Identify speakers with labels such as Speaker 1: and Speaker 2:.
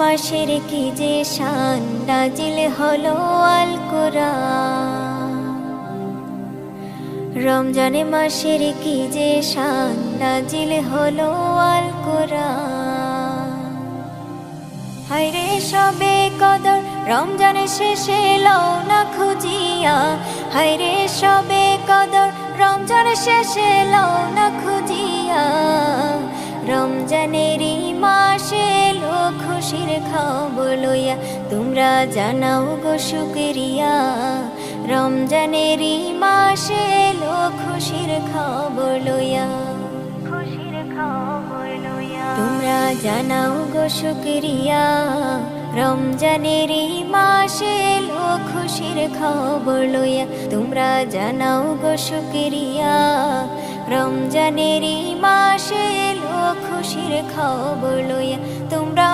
Speaker 1: মাসের কি যে শান, নাজিল হলো আল কোরআন। রমজান মাসের কি যে শান, নাজিল হলো আল কোরআন। হায়রে সবে কদর রমজান শেষে লও না খুঁজিয়া, হায়রে সবে কদর রমজান শেষে লও না খুঁজিয়া। রমজানেরই মাসে এলো খুশির খবর লইয়া, তোমরা জানাও গো শুকরিয়া। রমজানেরই মাসে এলো খুশির খবর লইয়া, খুশির খবর লইয়া। তোমরা জানাও গো শুকরিয়া। রমজানেরই মাসে এলো খুশির খবর লইয়া, তোমরা জানাও গো শুকরিয়া। রমজানেরই মাসে এলো খুশির খবর লইয়া, তোমরা